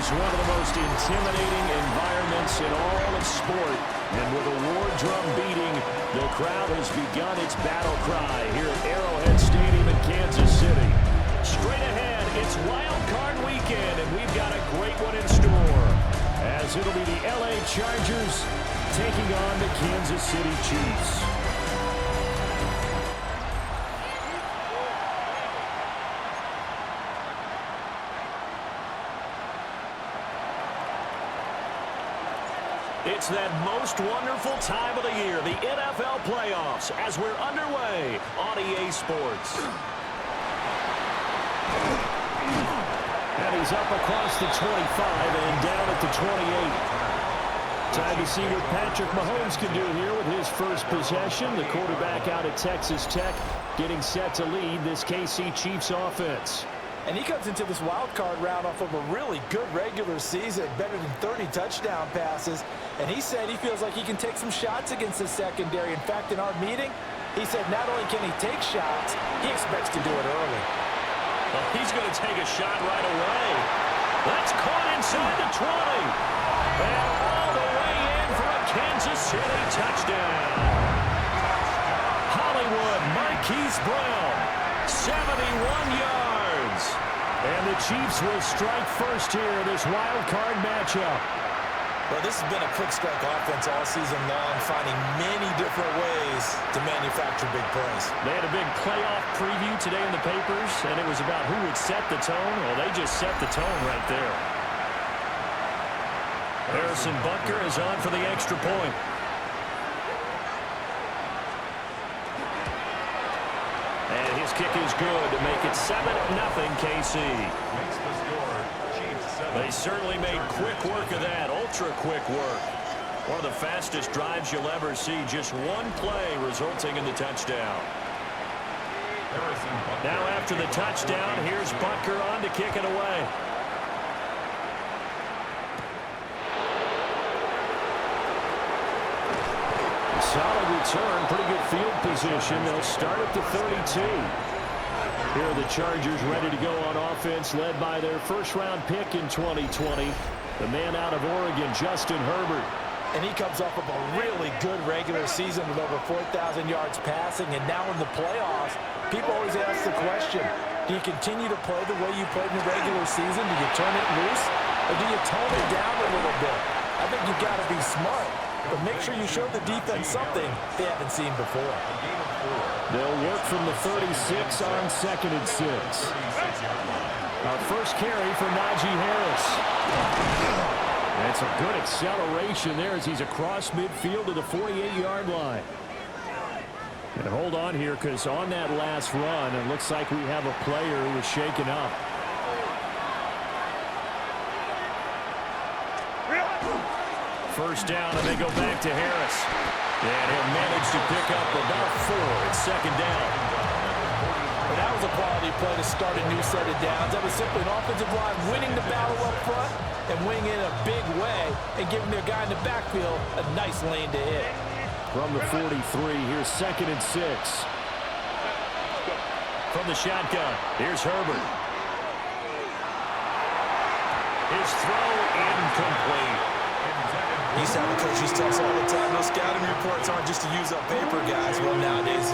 is one of the most intimidating environments in all of sport. And with a war drum beating, the crowd has begun its battle cry here at Arrowhead Stadium in Kansas City. Straight ahead, it's Wild Card Weekend, and we've got a great one in store, as it'll be the LA Chargers taking on the Kansas City Chiefs. It's that most wonderful time of the year, the NFL playoffs, as we're underway on EA Sports. And he's up across the 25 and down at the 28. Time to see what Patrick Mahomes can do here with his first possession. The quarterback out at Texas Tech getting set to lead this KC Chiefs offense. And he comes into this wild card round off of a really good regular season, better than 30 touchdown passes. And he said he feels like he can take some shots against the secondary. In fact, in our meeting, he said not only can he take shots, he expects to do it early. Well, he's going to take a shot right away. That's caught inside the 20. And all the way in for a Kansas City touchdown. Hollywood Marquise Brown, 71 yards. And the Chiefs will strike first here in this wild card matchup. Well, this has been a quick strike offense all season long, finding many different ways to manufacture big plays. They had a big playoff preview today in the papers, and it was about who would set the tone. Well, they just set the tone right there. Harrison Butker is on for the extra point. And his kick is good to make it 7-0 KC. They certainly made quick work of that, ultra-quick work. One of the fastest drives you'll ever see, just one play resulting in the touchdown. Now after the touchdown, here's Butker on to kick it away. Solid return, pretty good field position. They'll start at the 32. Here are the Chargers ready to go on offense, led by their first-round pick in 2020, the man out of Oregon, Justin Herbert. And he comes off of a really good regular season with over 4,000 yards passing, and now in the playoffs, people always ask the question, do you continue to play the way you played in the regular season? Do you turn it loose, or do you tone it down a little bit? I think you've got to be smart, but make sure you show the defense something they haven't seen before. They'll work from the 36 on 2nd and 6. Our first carry for Najee Harris. That's a good acceleration there as he's across midfield to the 48-yard line. And hold on here, because on that last run, it looks like we have a player who was shaken up. First down, and they go back to Harris. And he'll manage to pick up about 4. It's 2nd down. But that was a quality play to start a new set of downs. That was simply an offensive line winning the battle up front and winning in a big way and giving their guy in the backfield a nice lane to hit. From the 43, here's 2nd and 6. From the shotgun, here's Herbert. His throw incomplete. Used to have the coaches tell us all the time, those scouting reports aren't just to use up paper, guys. Well, nowadays,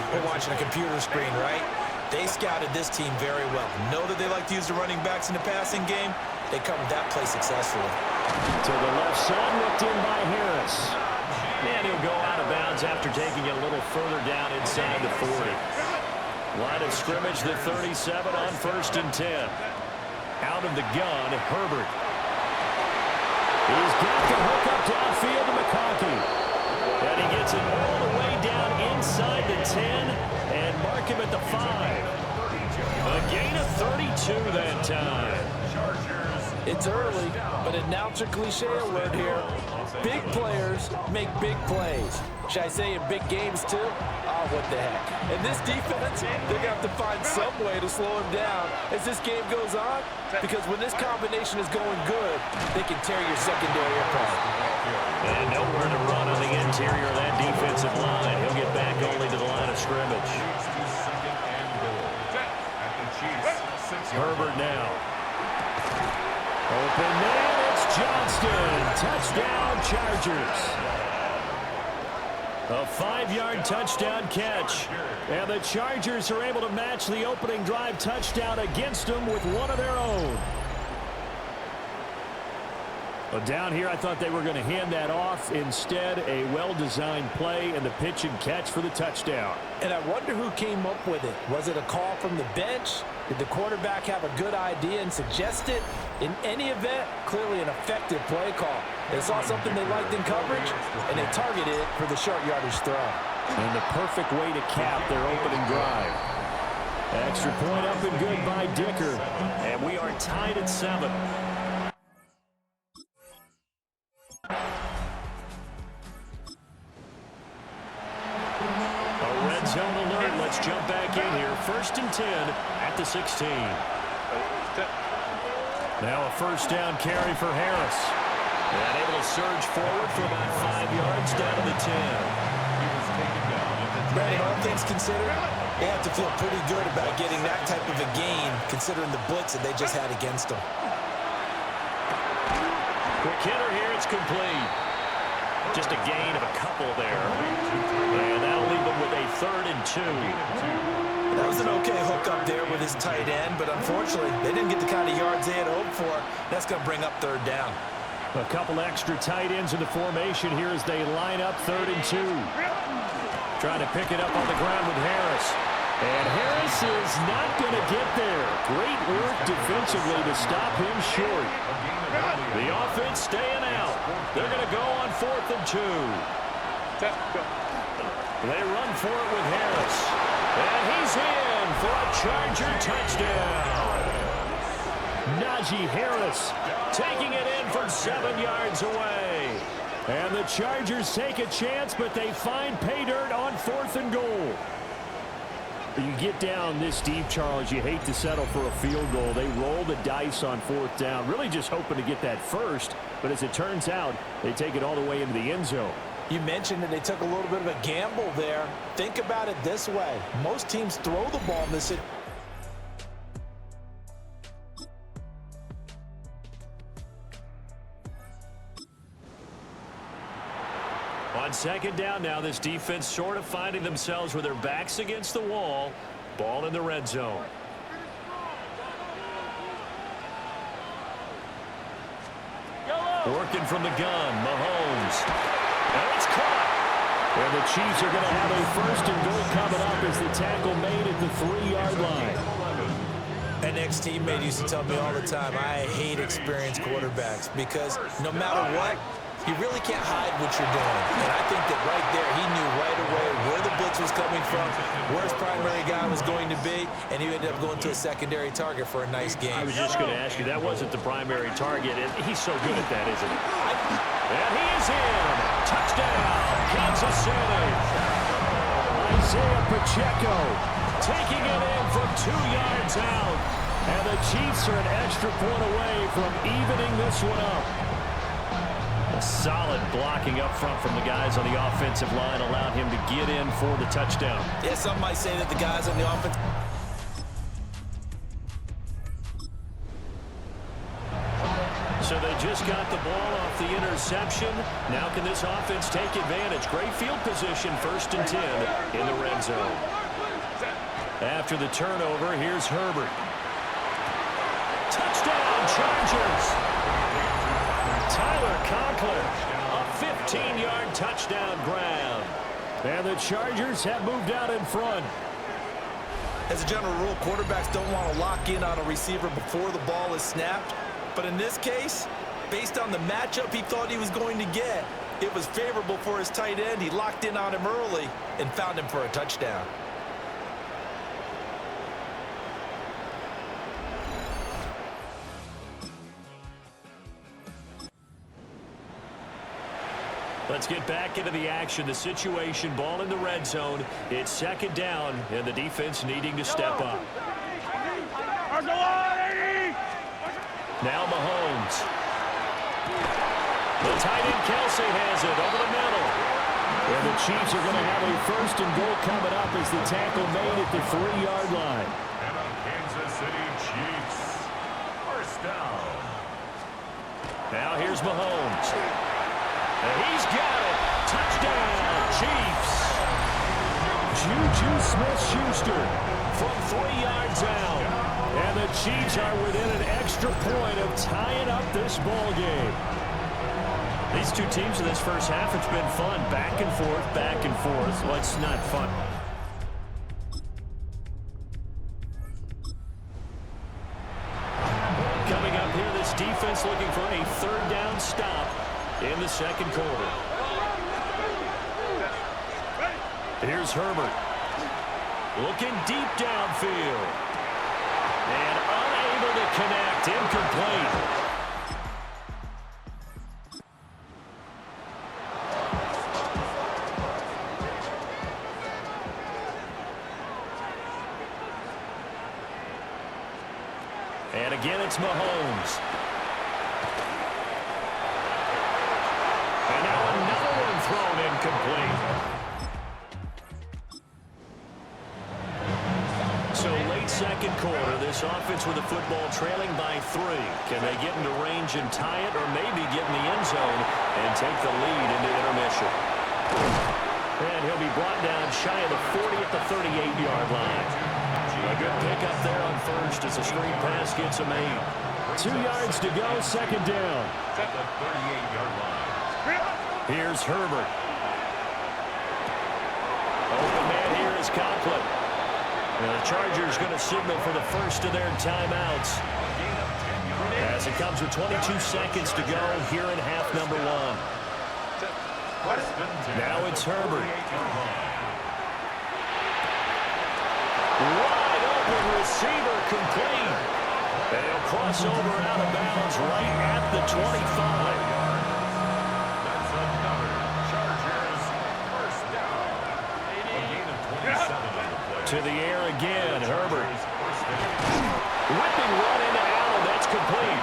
we're watching a computer screen, right? They scouted this team very well. Know that they like to use the running backs in the passing game. They covered that play successfully. To the left side, looked in by Harris. And he'll go out of bounds after taking it a little further down inside the 40. Line of scrimmage, the 37 on 1st and 10. Out of the gun, Herbert. He's got the hook up downfield to McConkey. And he gets it all the way down inside the 10 and mark him at the 5. A gain of 32 that time. It's early, but announcer cliche alert here. Big players make big plays. Should I say in big games too? Oh, what the heck. And this defense, they're going to have to find some way to slow him down as this game goes on, because when this combination is going good, they can tear your secondary apart. And nowhere to run on the interior of that defensive line. He'll get back only to the line of scrimmage. Herbert now. Open man, it's Johnston. Touchdown, Chargers. A 5-yard touchdown catch. And the Chargers are able to match the opening drive touchdown against them with one of their own. Well, down here, I thought they were going to hand that off. Instead, a well-designed play and the pitch and catch for the touchdown. And I wonder who came up with it. Was it a call from the bench? Did the quarterback have a good idea and suggest it? In any event, clearly an effective play call. They saw something they liked in coverage, and they targeted it for the short yardage throw. And the perfect way to cap their opening drive. Extra point up and good by Dicker. And we are tied at 7. Zone alert. Let's jump back in here. 1st and 10 at the 16. Now a first down carry for Harris. And able to surge forward for about 5 yards down to the 10. Brandon, all things considered, they have to feel pretty good about getting that type of a gain considering the blitz that they just had against them. Quick hitter here. It's complete. Just a gain of a couple there. And that'll leave them with a 3rd and 2. That was an okay hook up there with his tight end, but unfortunately, they didn't get the kind of yards they had hoped for. That's going to bring up 3rd down. A couple extra tight ends in the formation here as they line up 3rd and 2. Trying to pick it up on the ground with Harris. And Harris is not going to get there. Great work defensively to stop him short. The offense staying out. They're going to go on 4th and 2. They run for it with Harris. And he's in for a Charger touchdown. Najee Harris taking it in from 7 yards away. And the Chargers take a chance, but they find pay dirt on 4th and goal. You get down this deep, Charles, you hate to settle for a field goal. They roll the dice on 4th down, really just hoping to get that first. But as it turns out, they take it all the way into the end zone. You mentioned that they took a little bit of a gamble there. Think about it this way. Most teams throw the ball in this. On 2nd down now, this defense sort of finding themselves with their backs against the wall. Ball in the red zone. Working from the gun, Mahomes. And it's caught. And the Chiefs are going to have a 1st and goal coming up as the tackle made at the 3-yard line. An ex-teammate used to tell me all the time, I hate experienced quarterbacks because no matter what, you really can't hide what you're doing. And I think that right there, he knew right away where the blitz was coming from, where his primary guy was going to be, and he ended up going to a secondary target for a nice game. I was just going to ask you, that wasn't the primary target, and he's so good at that, isn't he? And he is in. Touchdown, Kansas City. Isaiah Pacheco taking it in from 2 yards out. And the Chiefs are an extra point away from evening this one up. A solid blocking up front from the guys on the offensive line allowed him to get in for the touchdown. Yeah, some might say that the guys on the offense. So they just got the ball off the interception. Now can this offense take advantage? Great field position, 1st and 10 in the red zone. After the turnover, here's Herbert. Touchdown, Chargers. Tyler Conklin, a 15-yard touchdown grab. And the Chargers have moved out in front. As a general rule, quarterbacks don't want to lock in on a receiver before the ball is snapped. But in this case, based on the matchup he thought he was going to get, it was favorable for his tight end. He locked in on him early and found him for a touchdown. Let's get back into the action. The situation, ball in the red zone. It's 2nd down, and the defense needing to step up. Now Mahomes. The tight end Kelsey has it over the middle. And the Chiefs are going to have a 1st and goal coming up as the tackle made at the 3-yard line. And on Kansas City Chiefs, 1st down. Now here's Mahomes. And he's got it. Touchdown, Chiefs. Juju Smith-Schuster from 3 yards out. And the Chiefs are within an extra point of tying up this ball game. These two teams in this first half, it's been fun. Back and forth, back and forth. Well, it's not fun. Coming up here, this defense looking for a third down stop in the second quarter. Here's Herbert. Looking deep downfield. And unable to connect. Incomplete. And again, it's Mahomes. And now another one thrown incomplete. So late second quarter, this offense with the football trailing by 3. Can they get into range and tie it, or maybe get in the end zone and take the lead into intermission? And he'll be brought down shy of the 40 at the 38-yard line. A good pickup there on first as the screen pass gets him 8. 2 yards to go, second down. At the 38-yard line. Here's Herbert. Open man here is Conklin. And the Chargers going to signal for the first of their timeouts. As it comes with 22 seconds to go here in half number 1. Now it's Herbert. Wide open receiver complete. They'll cross over out of bounds right at the 25. That's another Chargers first down. A gain of 27 on the play. To the air again, Herbert. Whipping run into Allen. That's complete.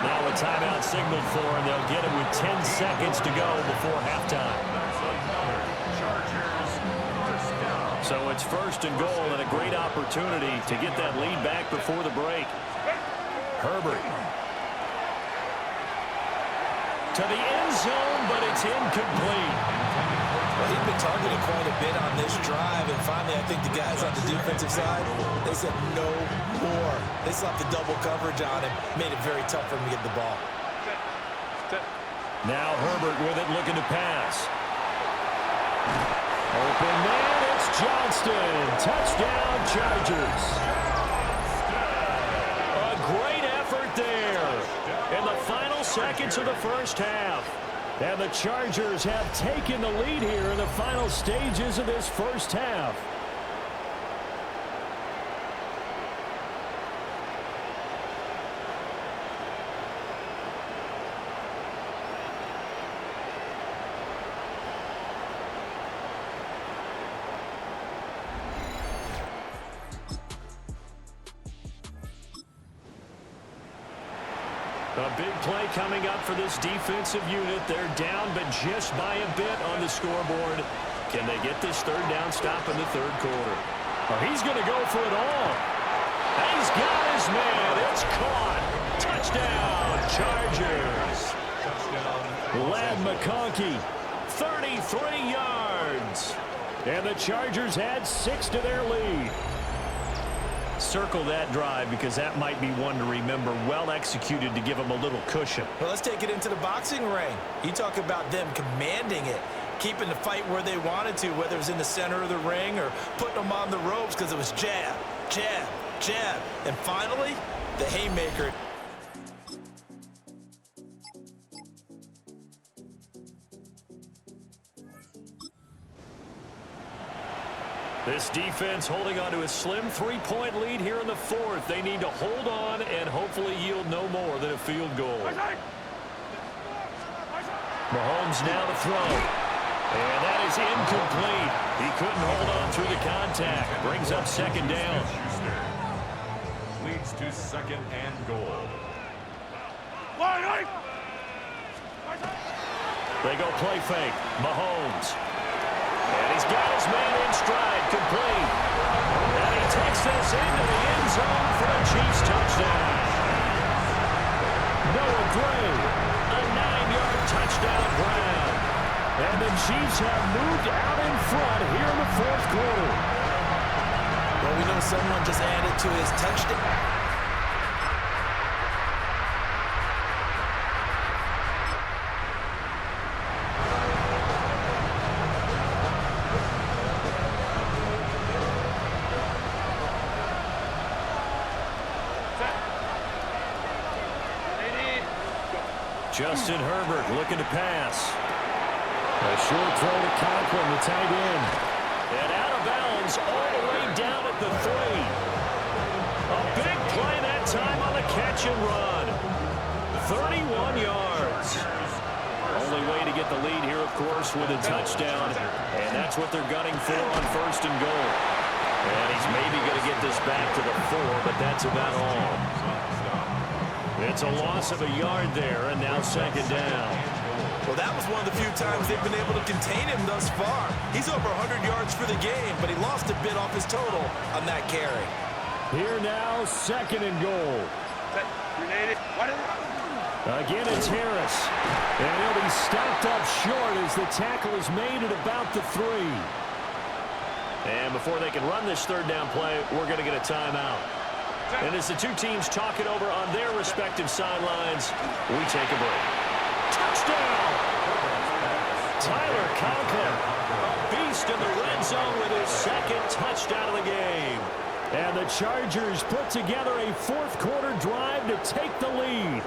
Now a timeout signaled for, and they'll get it with 10 seconds to go before halftime. That's another Chargers first down. So it's first and goal, and a great opportunity to get that lead back before the break. Herbert. To the end zone, but it's incomplete. Well, he's been targeted quite a bit on this drive, and finally I think the guys on the defensive side, they said no more. They slapped the double coverage on him, made it very tough for him to get the ball. Now Herbert with it, looking to pass. Open man, it's Johnston. Touchdown, Chargers. A great effort there in the final seconds of the first half. And the Chargers have taken the lead here in the final stages of this first half. A big play coming up for this defensive unit. They're down, but just by a bit on the scoreboard. Can they get this third down stop in the third quarter? Oh, he's going to go for it all. He's got his man. It's caught. Touchdown, Chargers. Touchdown. Ladd McConkey, 33 yards. And the Chargers add 6 to their lead. Circle that drive because that might be one to remember. Well executed to give them a little cushion. Well, let's take it into the boxing ring. You talk about them commanding it, keeping the fight where they wanted to, whether it was in the center of the ring or putting them on the ropes because it was jab, jab, jab. And finally, the haymaker. This defense holding on to a slim 3-point lead here in the fourth. They need to hold on and hopefully yield no more than a field goal. Mahomes now to throw. And that is incomplete. He couldn't hold on through the contact. Brings up second down. Leads to second and goal. They go play fake. Mahomes. And he's got his man in stride, complete. And he takes this into the end zone for a Chiefs touchdown. No going Gray. A 9-yard touchdown Brown. And the Chiefs have moved out in front here in the fourth quarter. Well, we know someone just added to his touchdown. Justin Herbert looking to pass. A short throw to Conklin, the tight end. And out of bounds all the way down at the 3. A big play that time on the catch and run. 31 yards. Only way to get the lead here, of course, with a touchdown. And that's what they're gunning for on first and goal. And he's maybe going to get this back to the 4, but that's about all. It's a loss of a yard there, and now second down. Well, that was one of the few times they've been able to contain him thus far. He's over 100 yards for the game, but he lost a bit off his total on that carry. Here now, second and goal. Again, it's Harris. And he'll be stopped up short as the tackle is made at about the 3. And before they can run this third down play, we're going to get a timeout. And as the two teams talk it over on their respective sidelines, we take a break. Touchdown! Tyler Conklin, a beast in the red zone with his second touchdown of the game. And the Chargers put together a fourth quarter drive to take the lead.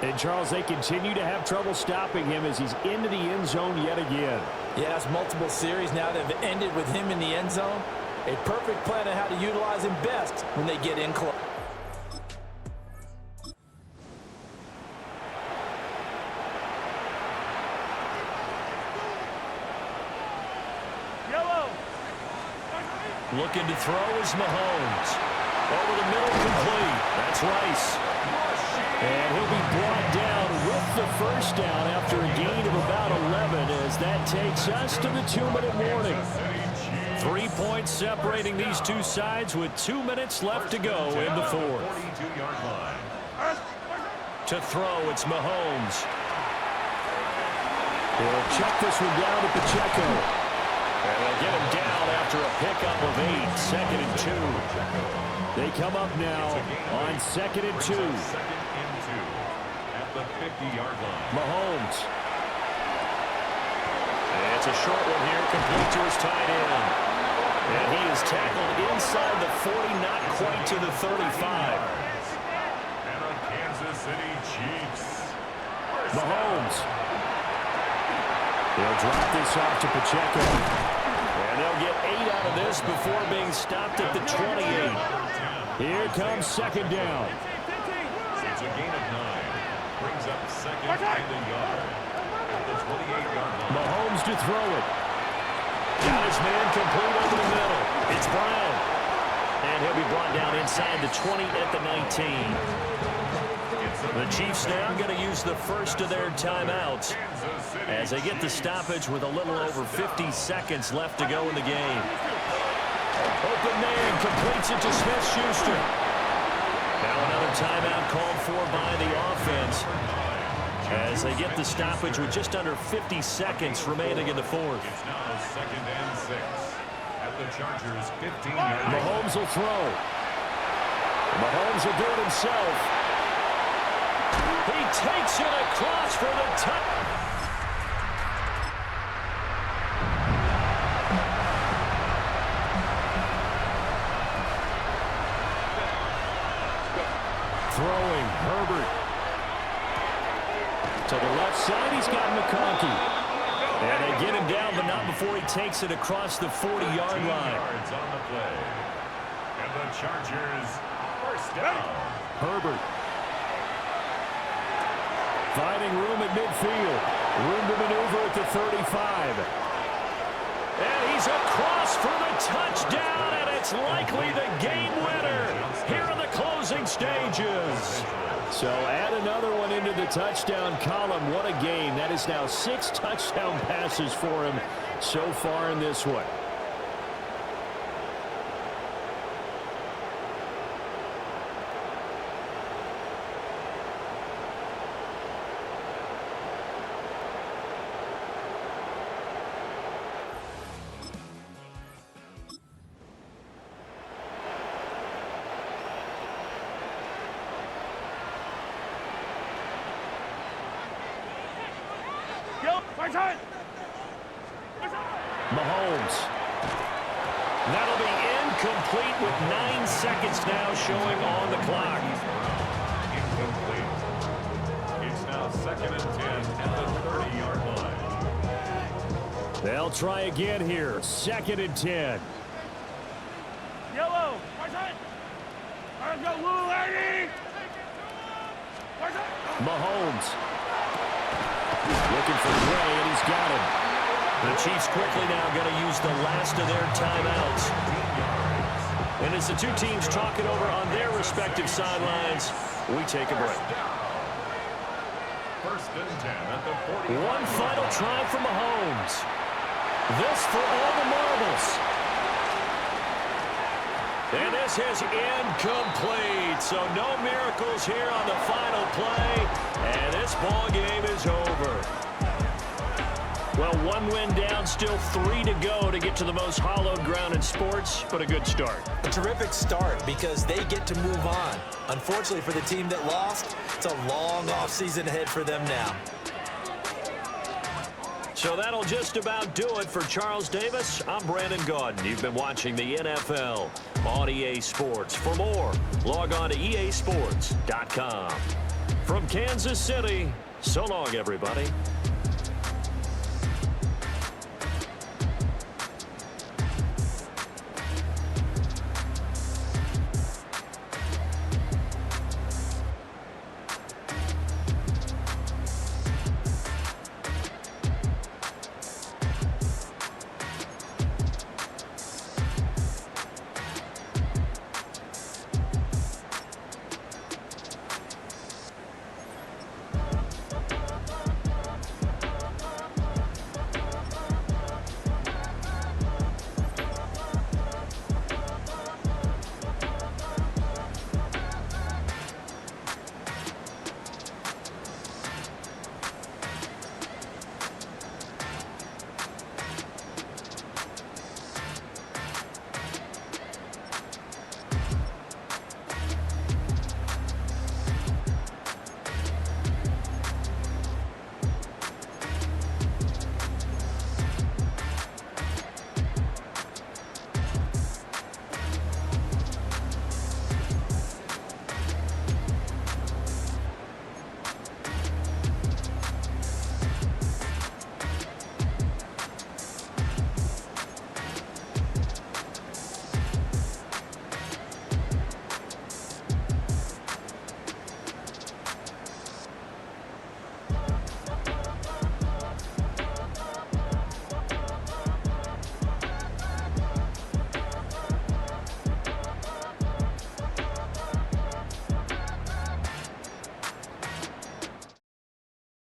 And, Charles, they continue to have trouble stopping him as he's into the end zone yet again. Yes, multiple series now that have ended with him in the end zone. A perfect plan on how to utilize him best when they get in close. Looking to throw is Mahomes. Over the middle, complete. That's Rice. And he'll be brought down with the first down after a gain of about 11 as that takes us to the 2-minute warning. 3 points separating these two sides with 2 minutes left to go in the fourth. To throw, it's Mahomes. He'll check this one down to Pacheco. And they'll get him down after a pickup of 8, second and 2. They come up now on second and 2. At the 50-yard line. Mahomes. And it's a short one here, complete to his tight end. And he is tackled inside the 40, not quite to the 35. And the Kansas City Chiefs. Mahomes. They'll drop this off to Pacheco. And they'll get 8 out of this before being stopped at the 28. Here comes second down. It's a gain of 9. Brings up second and a yard. At the 28-yard line. Mahomes to throw it. Got his man complete over the middle. It's Brown. And he'll be brought down inside the 20 at the 19. The Chiefs now going to use the first of their timeouts as they get the stoppage with a little over 50 seconds left to go in the game. Open man completes it to Smith-Schuster. Now another timeout called for by the offense as they get the stoppage with just under 50 seconds remaining in the fourth. It's now second and 6 at the Chargers' 15-yard line. Mahomes will throw. Mahomes will do it himself. He takes it across for the touchdown. Throwing, Herbert. To the left side, he's got McConkey. And they get him down, but not before he takes it across the 40-yard line. Yards on the play. And the Chargers first down. Herbert. Finding room at midfield. Room to maneuver at the 35. And he's across for the touchdown, and it's likely the game winner here in the closing stages. So add another one into the touchdown column. What a game. That is now 6 touchdown passes for him so far in this one. Mahomes. That'll be incomplete with 9 seconds now showing on the clock. Incomplete. It's now 2nd and 10 at the 30-yard line. They'll try again here. 2nd and 10. Yellow. Let's go, Lou, lady. Mahomes. Looking for Gray, and he's got him. The Chiefs quickly now going to use the last of their timeouts. And as the two teams talk it over on their respective sidelines, we take a break. 1st and 10 at the 40. One final try for Mahomes. This for all the marbles. And this is incomplete. So no miracles here on the final play. And this ball game is over. Well, 1 win down, still 3 to go to get to the most hallowed ground in sports, but a good start. A terrific start because they get to move on. Unfortunately for the team that lost, it's a long offseason ahead for them now. So that'll just about do it for Charles Davis. I'm Brandon Gaudin. You've been watching the NFL on EA Sports. For more, log on to easports.com. From Kansas City, so long, everybody.